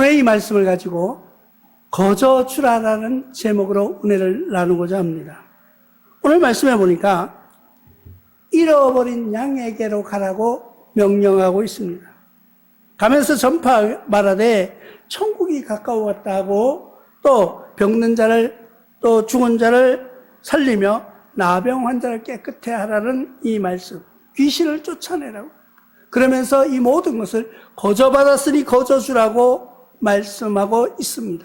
오늘 이 말씀을 가지고 거저주라라는 제목으로 은혜를 나누고자 합니다. 오늘 말씀해 보니까 잃어버린 양에게로 가라고 명령하고 있습니다. 가면서 전파 말하되 천국이 가까웠다고, 또 병든 자를, 또 죽은 자를 살리며 나병 환자를 깨끗해 하라는 이 말씀, 귀신을 쫓아내라고, 그러면서 이 모든 것을 거저받았으니 거저주라고 말씀하고 있습니다.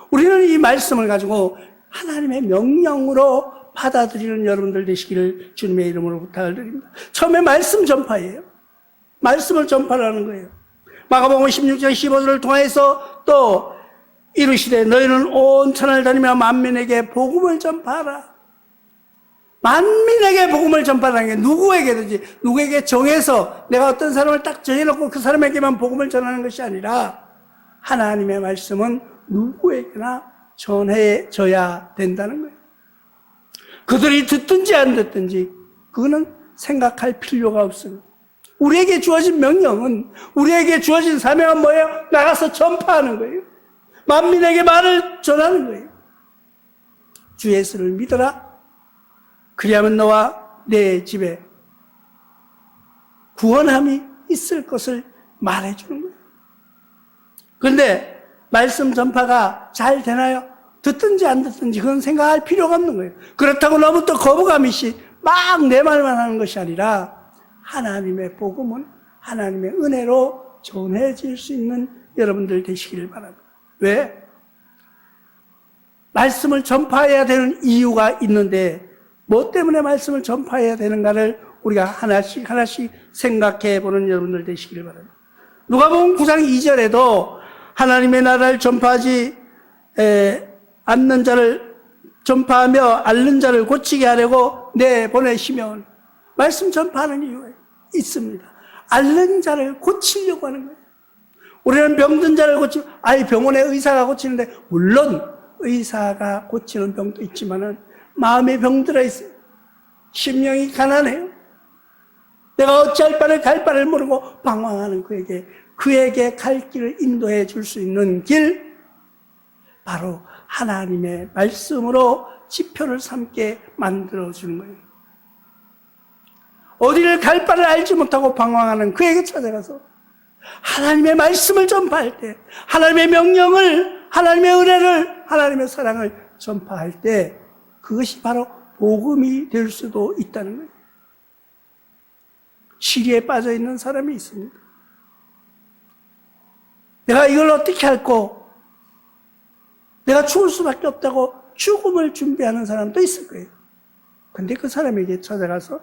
우리는 이 말씀을 가지고 하나님의 명령으로 받아들이는 여러분들 되시기를 주님의 이름으로 부탁을 드립니다. 처음에 말씀 전파예요. 말씀을 전파하는 거예요. 마가복음 16장 15절을 통해서 또 이르시되 너희는 온 천하를 다니며 만민에게 복음을 전파하라. 만민에게 복음을 전파하는 게 누구에게든지, 누구에게 정해서 내가 어떤 사람을 딱 정해놓고 그 사람에게만 복음을 전하는 것이 아니라 하나님의 말씀은 누구에게나 전해져야 된다는 거예요. 그들이 듣든지 안 듣든지 그거는 생각할 필요가 없습니다. 우리에게 주어진 명령은, 우리에게 주어진 사명은 뭐예요? 나가서 전파하는 거예요. 만민에게 말을 전하는 거예요. 주 예수를 믿어라. 그리하면 너와 내 집에 구원함이 있을 것을 말해주는 거예요. 그런데 말씀 전파가 잘 되나요? 듣든지 안 듣든지 그건 생각할 필요가 없는 거예요. 그렇다고 너무 또 거부감 있이 막 내 말만 하는 것이 아니라 하나님의 복음은 하나님의 은혜로 전해질 수 있는 여러분들 되시기를 바랍니다. 왜? 말씀을 전파해야 되는 이유가 있는데 뭐 때문에 말씀을 전파해야 되는가를 우리가 하나씩 생각해 보는 여러분들 되시기를 바랍니다. 누가복음 9장 2절에도 하나님의 나라를 전파하지 않는 자를 전파하며 앓는 자를 고치게 하려고 내보내시면, 말씀 전파하는 이유가 있습니다. 앓는 자를 고치려고 하는 거예요. 우리는 병든 자를 고치고, 병원에 의사가 고치는데, 물론 의사가 고치는 병도 있지만은 마음에 병들어 있어요. 심령이 가난해요. 내가 어찌할 바를 갈 바를 모르고 방황하는 그에게 갈 길을 인도해 줄 수 있는 길, 바로 하나님의 말씀으로 지표를 삼게 만들어주는 거예요. 어디를 갈 바를 알지 못하고 방황하는 그에게 찾아가서 하나님의 말씀을 전파할 때, 하나님의 명령을, 하나님의 은혜를, 하나님의 사랑을 전파할 때 그것이 바로 복음이 될 수도 있다는 거예요. 시리에 빠져 있는 사람이 있습니다. 내가 이걸 어떻게 할꼬? 내가 죽을 수밖에 없다고 죽음을 준비하는 사람도 있을 거예요. 근데 그 사람에게 찾아가서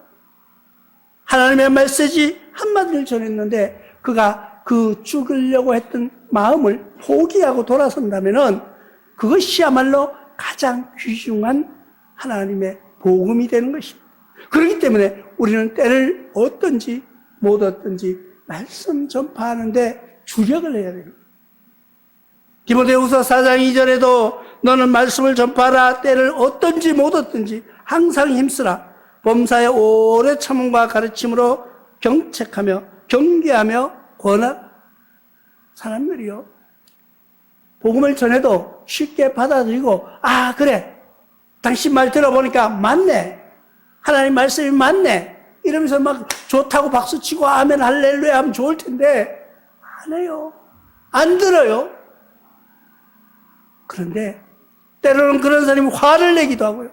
하나님의 메시지 한마디를 전했는데 그가 그 죽으려고 했던 마음을 포기하고 돌아선다면은 그것이야말로 가장 귀중한 하나님의 복음이 되는 것입니다. 그렇기 때문에 우리는 때를 얻든지 못 얻든지 말씀 전파하는데 주력을 해야 됩니다. 디모데후서 4장 2절에도 너는 말씀을 전파하라. 때를 얻든지 못 얻든지 항상 힘쓰라. 범사에 오래 참음과 가르침으로 경책하며 경계하며 권하라. 사람들이요, 복음을 전해도 쉽게 받아들이고, 그래, 당신 말 들어보니까 맞네, 하나님 말씀이 맞네, 이러면서 막 좋다고 박수치고 아멘 할렐루야 하면 좋을 텐데 안 해요. 안 들어요. 그런데 때로는 그런 사람이 화를 내기도 하고요.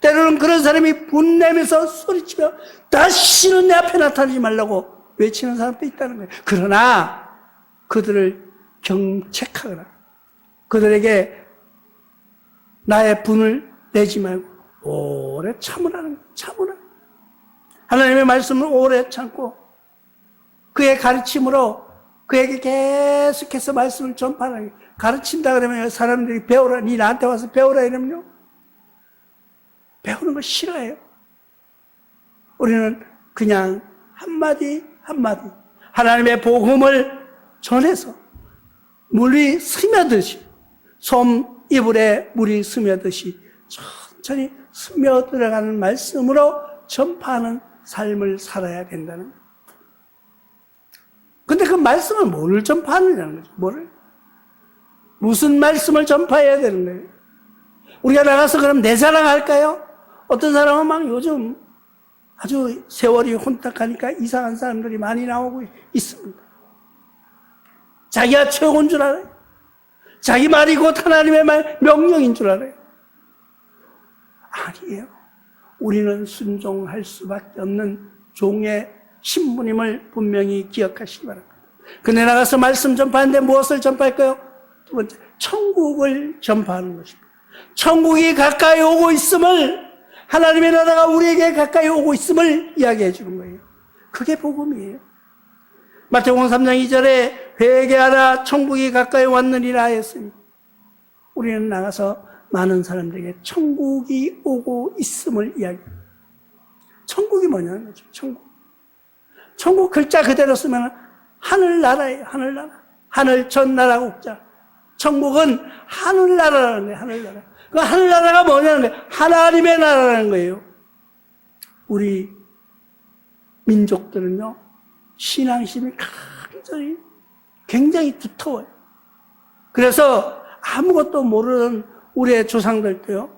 때로는 그런 사람이 분내면서 소리치며 다시는 내 앞에 나타나지 말라고 외치는 사람도 있다는 거예요. 그러나 그들을 경책하거나 그들에게 나의 분을 내지 말고 오래 참으라는 거예요. 참으라. 하나님의 말씀을 오래 참고 그의 가르침으로 그에게 계속해서 말씀을 전파하는 거예요. 가르친다 그러면 사람들이 배우라, 니 나한테 와서 배우라 이러면요, 배우는 거 싫어해요. 우리는 그냥 한마디 한마디 하나님의 복음을 전해서 물이 스며듯이, 솜 이불에 물이 스며듯이 천천히 스며들어가는 말씀으로 전파하는 삶을 살아야 된다는 거예요. 근데 그 말씀을 뭐를 전파하느냐는 거죠. 뭐를? 무슨 말씀을 전파해야 되는 거예요? 우리가 나가서 그럼 내 자랑할까요? 어떤 사람은 막 요즘 아주 세월이 혼탁하니까 이상한 사람들이 많이 나오고 있습니다. 자기가 최고인 줄 알아요. 자기 말이 곧 하나님의 말, 명령인 줄 알아요. 아니에요. 우리는 순종할 수밖에 없는 종의 신분임을 분명히 기억하시기 바랍니다. 근데 나가서 말씀 전파하는데 무엇을 전파할까요? 두 번째, 천국을 전파하는 것입니다. 천국이 가까이 오고 있음을, 하나님의 나라가 우리에게 가까이 오고 있음을 이야기해 주는 거예요. 그게 복음이에요. 마태복음 3장 2절에 회개하라 천국이 가까이 왔느니라 했으니, 우리는 나가서 많은 사람들에게 천국이 오고 있음을 이야기해요. 천국이 뭐냐는 거죠. 천국 글자 그대로 쓰면 하늘나라예요. 하늘나라. 하늘 전나라 국자. 천국은 하늘나라라는 거예요. 하늘나라. 그 하늘나라가 뭐냐는 거예요. 하나님의 나라라는 거예요. 우리 민족들은요, 신앙심이 굉장히 두터워요. 그래서 아무것도 모르는 우리의 조상들도요,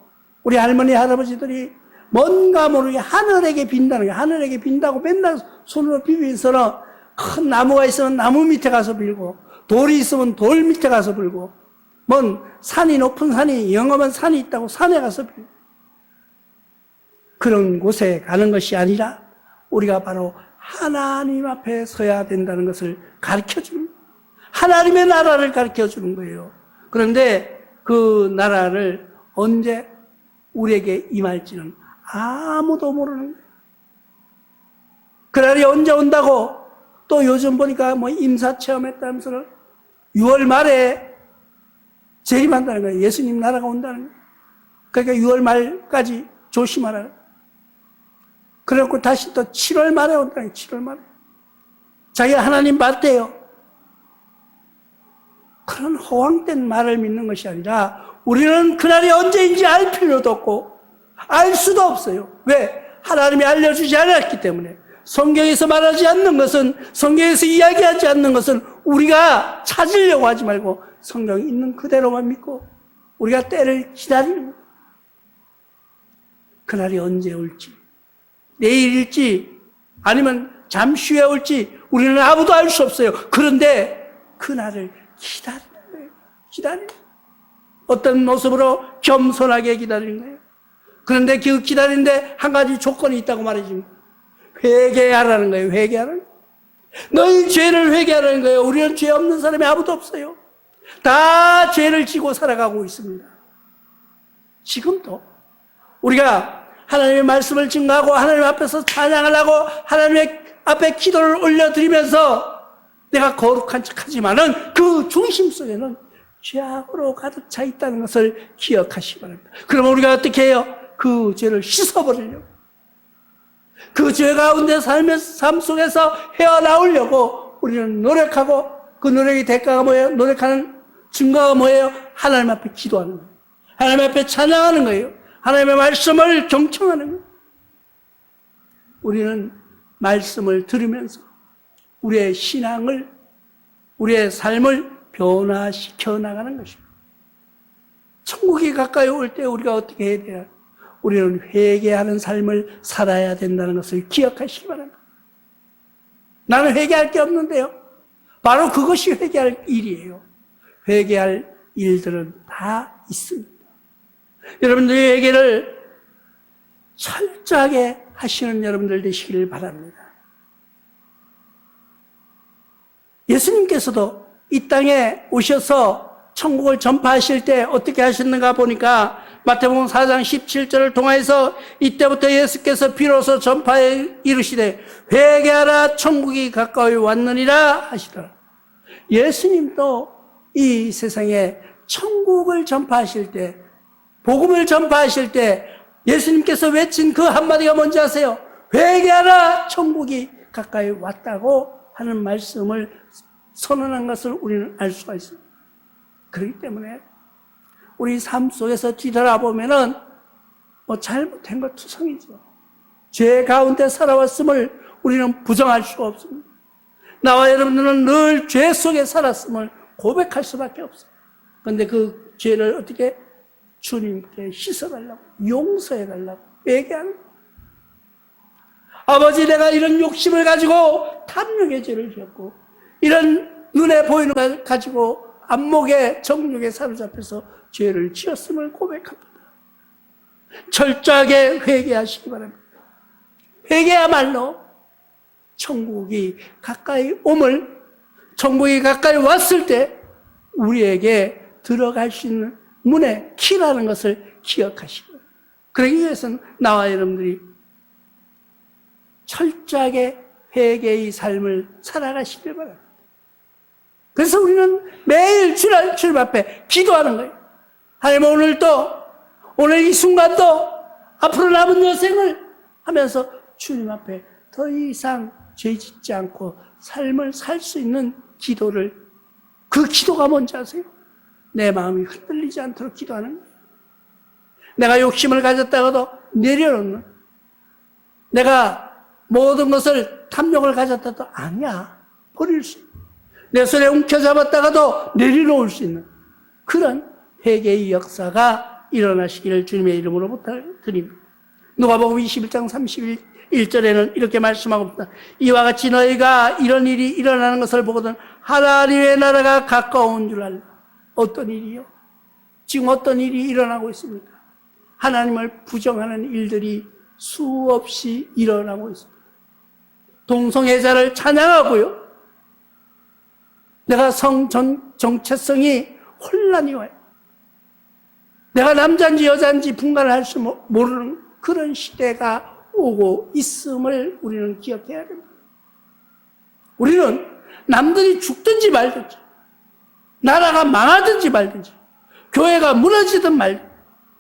우리 할머니, 할아버지들이 뭔가 모르게 하늘에게 빈다는 거예요. 하늘에게 빈다고 맨날 손으로 비비면서는 큰 나무가 있으면 나무 밑에 가서 빌고, 돌이 있으면 돌 밑에 가서 빌고, 뭔 산이 높은 산이, 영험한 산이 있다고 산에 가서 빌고, 그런 곳에 가는 것이 아니라 우리가 바로 하나님 앞에 서야 된다는 것을 가르쳐주는 거예요. 하나님의 나라를 가르쳐주는 거예요. 그런데 그 나라를 언제 우리에게 임할지는 아무도 모르는 거예요. 그날이 언제 온다고, 또 요즘 보니까 뭐 임사체험했다면서 6월 말에 재림한다는 거예요. 예수님 나라가 온다는 거예요. 그러니까 6월 말까지 조심하라. 그래갖고 다시 또 7월 말에 온다는 거예요. 7월 말에. 자기가 하나님 봤대요. 그런 허황된 말을 믿는 것이 아니라 우리는 그날이 언제인지 알 필요도 없고 알 수도 없어요. 왜? 하나님이 알려주지 않았기 때문에. 성경에서 말하지 않는 것은, 성경에서 이야기하지 않는 것은 우리가 찾으려고 하지 말고 성경이 있는 그대로만 믿고 우리가 때를 기다리는 거예요. 그날이 언제 올지, 내일일지 아니면 잠시 후에 올지 우리는 아무도 알 수 없어요. 그런데 그날을 기다리는 거예요. 기다리는 거예요. 어떤 모습으로 겸손하게 기다리는 거예요. 그런데 그 기다리는데 한 가지 조건이 있다고 말해줍니다. 회개하라는 거예요. 회개하라는 거예요. 너희 죄를 회개하라는 거예요. 우리는 죄 없는 사람이 아무도 없어요. 다 죄를 지고 살아가고 있습니다. 지금도 우리가 하나님의 말씀을 증거하고 하나님 앞에서 찬양을 하고 하나님의 앞에 기도를 올려드리면서 내가 거룩한 척하지만은 그 중심 속에는 죄악으로 가득 차 있다는 것을 기억하시기 바랍니다. 그러면 우리가 어떻게 해요? 그 죄를 씻어버리려고, 그 죄 가운데 삶 속에서 헤어나오려고 우리는 노력하고, 그 노력의 대가가 뭐예요? 노력하는 증거가 뭐예요? 하나님 앞에 기도하는 거예요. 하나님 앞에 찬양하는 거예요. 하나님의 말씀을 경청하는 거예요. 우리는 말씀을 들으면서 우리의 신앙을, 우리의 삶을 변화시켜 나가는 것입니다. 천국이 가까이 올 때 우리가 어떻게 해야 돼요? 우리는 회개하는 삶을 살아야 된다는 것을 기억하시기 바랍니다. 나는 회개할 게 없는데요. 바로 그것이 회개할 일이에요. 회개할 일들은 다 있습니다. 여러분들의 회개를 철저하게 하시는 여러분들 되시기를 바랍니다. 예수님께서도 이 땅에 오셔서 천국을 전파하실 때 어떻게 하셨는가 보니까 마태복음 4장 17절을 통해서 이때부터 예수께서 비로소 전파에 이르시되 회개하라 천국이 가까이 왔느니라 하시더라. 예수님도 이 세상에 천국을 전파하실 때, 복음을 전파하실 때 예수님께서 외친 그 한마디가 뭔지 아세요? 회개하라 천국이 가까이 왔다고 하는 말씀을 선언한 것을 우리는 알 수가 있습니다. 그렇기 때문에 우리 삶 속에서 뒤돌아보면은 뭐 잘못한 것 투성이죠. 죄 가운데 살아왔음을 우리는 부정할 수가 없습니다. 나와 여러분들은 늘 죄 속에 살았음을 고백할 수밖에 없어요. 그런데 그 죄를 어떻게 주님께 씻어달라고, 용서해달라고 얘기하는 거예요. 아버지, 내가 이런 욕심을 가지고 탐욕의 죄를 지었고, 이런 눈에 보이는 걸 가지고 안목에 정욕에 사로잡혀서 죄를 지었음을 고백합니다. 철저하게 회개하시기 바랍니다. 회개야말로 천국이 가까이 왔을 때 우리에게 들어갈 수 있는 문의 키라는 것을 기억하시고, 그러기 위해서는 나와 여러분들이 철저하게 회개의 삶을 살아가시길 바랍니다. 그래서 우리는 매일 주님 앞에 기도하는 거예요. 하나님, 오늘 이 순간도 앞으로 남은 여생을 하면서 주님 앞에 더 이상 죄 짓지 않고 삶을 살 수 있는 기도를, 그 기도가 뭔지 아세요? 내 마음이 흔들리지 않도록 기도하는 거예요. 내가 욕심을 가졌다가도 내려놓는, 내가 모든 것을 탐욕을 가졌다도 아니야, 버릴 수 있는, 내 손에 움켜잡았다가도 내려놓을 수 있는 그런 회개의 역사가 일어나시기를 주님의 이름으로 부탁드립니다. 누가복음 21장 31절에는 이렇게 말씀하고 있다. 이와 같이 너희가 이런 일이 일어나는 것을 보거든 하나님의 나라가 가까운 줄 알라. 어떤 일이요? 지금 어떤 일이 일어나고 있습니까? 하나님을 부정하는 일들이 수없이 일어나고 있습니다. 동성애자를 찬양하고요, 내가 정체성이 혼란이 와요. 내가 남자인지 여자인지 분간을 할 수 모르는 그런 시대가 오고 있음을 우리는 기억해야 됩니다. 우리는 남들이 죽든지 말든지, 나라가 망하든지 말든지, 교회가 무너지든 말든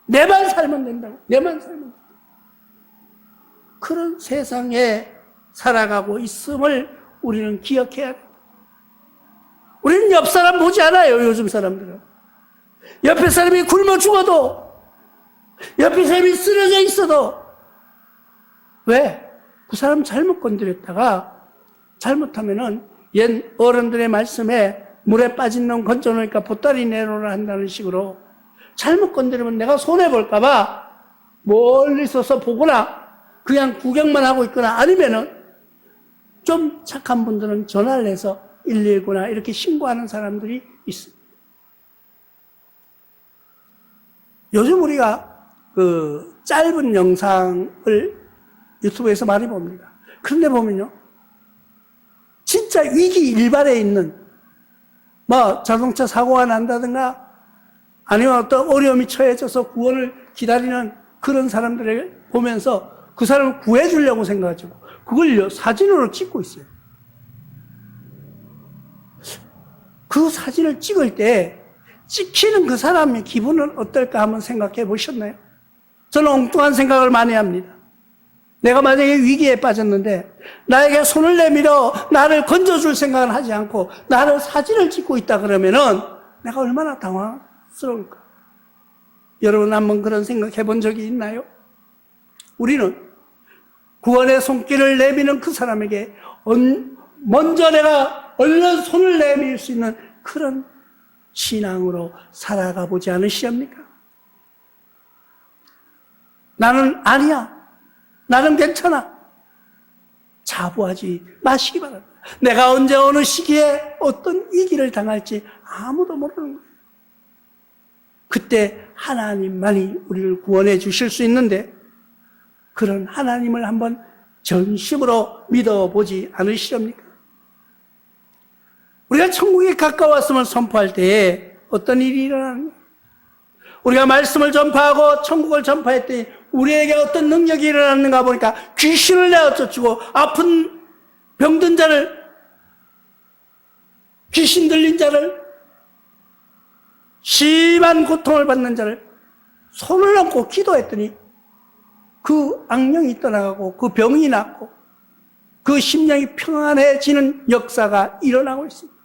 내만 살면 된다고, 내만 살면 된다, 그런 세상에 살아가고 있음을 우리는 기억해야 됩니다. 우리는 옆 사람 보지 않아요. 요즘 사람들은 옆에 사람이 굶어 죽어도, 옆에 사람이 쓰러져 있어도, 왜? 그 사람 잘못 건드렸다가 잘못하면은 옛 어른들의 말씀에 물에 빠진 놈 건져놓으니까 보따리 내놓으라 한다는 식으로 잘못 건드리면 내가 손해볼까봐 멀리 서서 보거나 그냥 구경만 하고 있거나, 아니면은 좀 착한 분들은 전화를 해서 119나 이렇게 신고하는 사람들이 있습니다. 요즘 우리가 그 짧은 영상을 유튜브에서 많이 봅니다. 그런데 보면요, 진짜 위기 일발에 있는, 자동차 사고가 난다든가 아니면 어떤 어려움이 처해져서 구원을 기다리는 그런 사람들을 보면서 그 사람을 구해주려고 생각하고 그걸 사진으로 찍고 있어요. 그 사진을 찍을 때 찍히는 그 사람의 기분은 어떨까 한번 생각해 보셨나요? 저는 엉뚱한 생각을 많이 합니다. 내가 만약에 위기에 빠졌는데 나에게 손을 내밀어 나를 건져줄 생각을 하지 않고 나를 사진을 찍고 있다 그러면은 내가 얼마나 당황스러울까? 여러분 한번 그런 생각해 본 적이 있나요? 우리는 구원의 손길을 내미는 그 사람에게 먼저 내가 얼른 손을 내밀 수 있는 그런 신앙으로 살아가 보지 않으시렵니까? 나는 아니야, 나는 괜찮아, 자부하지 마시기 바랍니다. 내가 언제 어느 시기에 어떤 위기를 당할지 아무도 모르는 거예요. 그때 하나님만이 우리를 구원해 주실 수 있는데, 그런 하나님을 한번 전심으로 믿어보지 않으시렵니까? 우리가 천국에 가까웠음을 선포할 때에 어떤 일이 일어나는 거예요? 우리가 말씀을 전파하고 천국을 전파했더니 우리에게 어떤 능력이 일어났는가 보니까 귀신을 내어 쫓고 아픈 병든 자를, 귀신 들린 자를, 심한 고통을 받는 자를 손을 얹고 기도했더니 그 악령이 떠나가고 그 병이 낫고 그 심령이 평안해지는 역사가 일어나고 있습니다.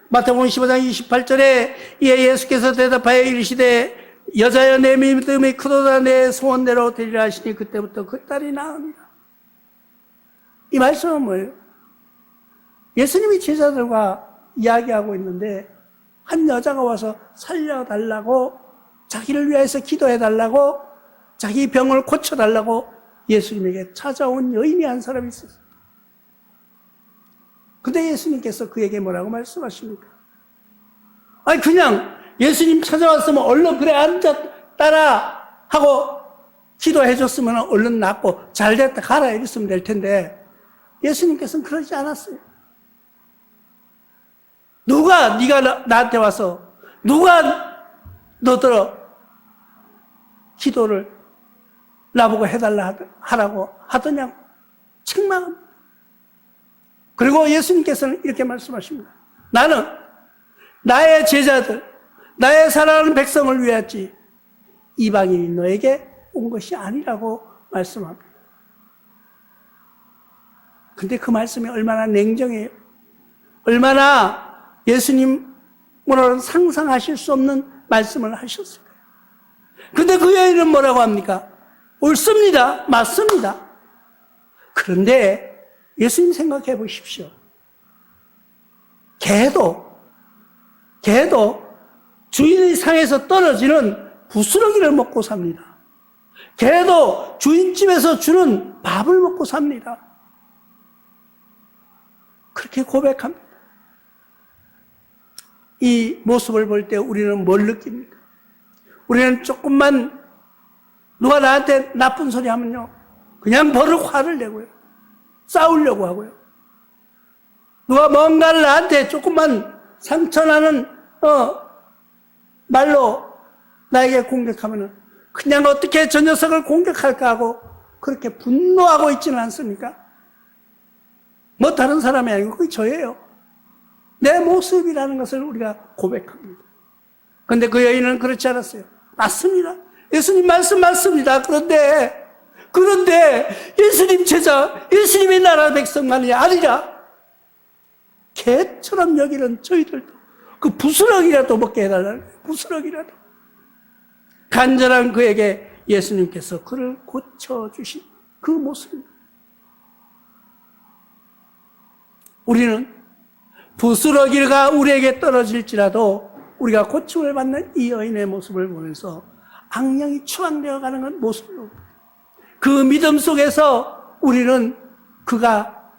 마태복음 15장 28절에 이에 예수께서 대답하여 이르시되 여자여 내 믿음이 크도다, 내 소원대로 되리라 하시니 그때부터 그 딸이 나으니라. 이 말씀은 뭐예요? 예수님이 제자들과 이야기하고 있는데 한 여자가 와서 살려달라고, 자기를 위해서 기도해달라고, 자기 병을 고쳐달라고 예수님에게 찾아온 여인이 한 사람이 있었어요. 근데 예수님께서 그에게 뭐라고 말씀하십니까? 아니, 그냥 예수님 찾아왔으면 얼른 그래 앉아 따라 하고 기도해 줬으면 얼른 낫고 잘됐다 가라 이랬으면 될 텐데 예수님께서는 그러지 않았어요. 누가 네가 나한테 와서 누가 너더러 기도를 나보고 해달라 하라고 하더냐고 책망합니다. 그리고 예수님께서는 이렇게 말씀하십니다. 나는 나의 제자들, 나의 사랑하는 백성을 위하지 이방인이 너에게 온 것이 아니라고 말씀합니다. 근데 그 말씀이 얼마나 냉정해요. 얼마나 예수님으로는 상상하실 수 없는 말씀을 하셨을까요? 근데 그 여인은 뭐라고 합니까? 옳습니다. 맞습니다. 그런데 예수님 생각해 보십시오. 개도 주인의 상에서 떨어지는 부스러기를 먹고 삽니다. 개도 주인집에서 주는 밥을 먹고 삽니다. 그렇게 고백합니다. 이 모습을 볼 때 우리는 뭘 느낍니까? 우리는 조금만 누가 나한테 나쁜 소리 하면요, 그냥 버럭 화를 내고요. 싸우려고 하고요. 누가 뭔가를 나한테 조금만 상처나는 말로 나에게 공격하면은 그냥 어떻게 저 녀석을 공격할까 하고 그렇게 분노하고 있지는 않습니까? 뭐 다른 사람이 아니고 그게 저예요. 내 모습이라는 것을 우리가 고백합니다. 그런데 그 여인은 그렇지 않았어요. 맞습니다. 예수님 말씀 맞습니다. 그런데 예수님 제자, 예수님의 나라 백성만이 아니라 개처럼 여기는 저희들도 그 부스러기라도 먹게 해달라는 거예요. 부스러기라도. 간절한 그에게 예수님께서 그를 고쳐주신 그 모습입니다. 우리는 부스러기가 우리에게 떨어질지라도 우리가 고침을 받는 이 여인의 모습을 보면서 악령이 추방되어 가는 건 모습으로 그 믿음 속에서 우리는 그가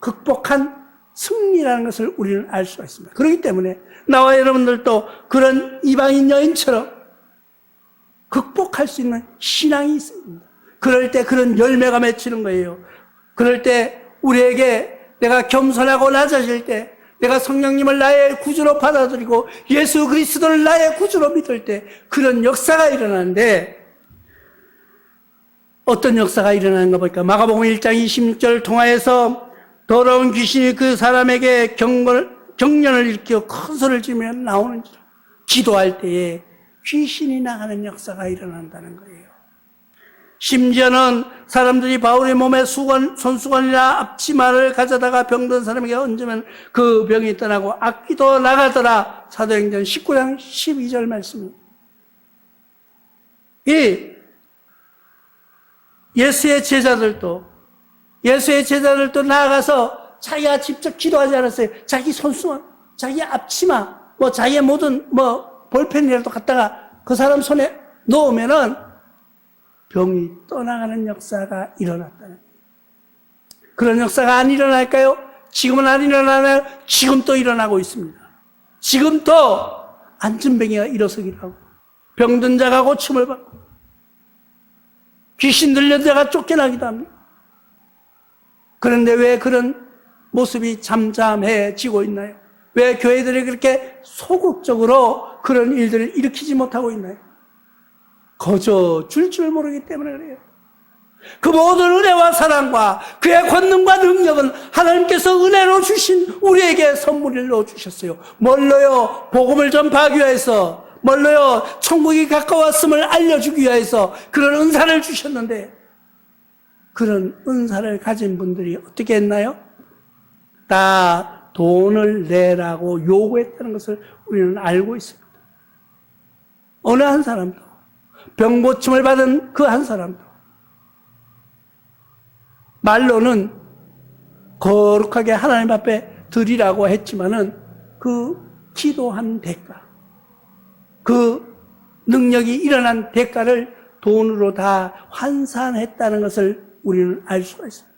극복한 승리라는 것을 우리는 알 수가 있습니다. 그렇기 때문에 나와 여러분들도 그런 이방인 여인처럼 극복할 수 있는 신앙이 있습니다. 그럴 때 그런 열매가 맺히는 거예요. 그럴 때 우리에게 내가 겸손하고 낮아질 때, 내가 성령님을 나의 구주로 받아들이고 예수 그리스도를 나의 구주로 믿을 때 그런 역사가 일어나는데, 어떤 역사가 일어나는가 볼까? 마가복음 1장 26절 통하여서 더러운 귀신이 그 사람에게 경련을 일으켜 큰 소리를 지르며 나오는지라. 기도할 때에 귀신이 나가는 역사가 일어난다는 거예요. 심지어는 사람들이 바울의 몸에 손수건이나 앞치마를 가져다가 병든 사람에게 얹으면 그 병이 떠나고 악기도 나가더라. 사도행전 19장 12절 말씀입니다. 이 예수의 제자들도 나아가서 자기가 직접 기도하지 않았어요. 자기 손수건, 자기 앞치마, 자기의 모든 볼펜이라도 갖다가 그 사람 손에 놓으면은 병이 떠나가는 역사가 일어났다는 거예요. 그런 역사가 안 일어날까요? 지금은 안 일어나나요? 지금 또 일어나고 있습니다. 지금 또 안진뱅이가 일어서기도 하고 병든 자가 고침을 받고 귀신 들린 자가 쫓겨나기도 합니다. 그런데 왜 그런 모습이 잠잠해지고 있나요? 왜 교회들이 그렇게 소극적으로 그런 일들을 일으키지 못하고 있나요? 거저 줄 모르기 때문에 그래요. 그 모든 은혜와 사랑과 그의 권능과 능력은 하나님께서 은혜로 주신 우리에게 선물로 주셨어요. 뭘로요? 복음을 전파하기 위해서, 뭘로요? 천국이 가까웠음을 알려주기 위해서 그런 은사를 주셨는데, 그런 은사를 가진 분들이 어떻게 했나요? 다 돈을 내라고 요구했다는 것을 우리는 알고 있습니다. 어느 한 사람도, 병고침을 받은 그 한 사람도 말로는 거룩하게 하나님 앞에 드리라고 했지만은 그 기도한 대가, 그 능력이 일어난 대가를 돈으로 다 환산했다는 것을 우리는 알 수가 있습니다.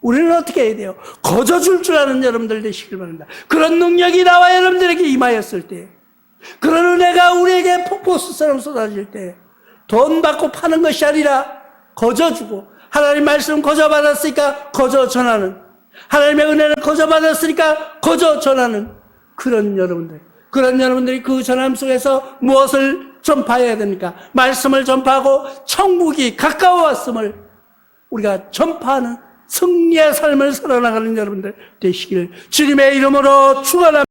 우리는 어떻게 해야 돼요? 거저줄 줄 아는 여러분들 되시길 바랍니다. 그런 능력이 나와 여러분들에게 임하였을 때, 그런 은혜가 우리에게 폭포수처럼 쏟아질 때, 돈 받고 파는 것이 아니라 거저주고, 하나님 말씀 거저받았으니까 거저 전하는, 하나님의 은혜를 거저받았으니까 거저 전하는 그런 여러분들이 그 전함 속에서 무엇을 전파해야 됩니까? 말씀을 전파하고 천국이 가까워왔음을 우리가 전파하는 승리의 삶을 살아나가는 여러분들 되시길 주님의 이름으로 축원합니다.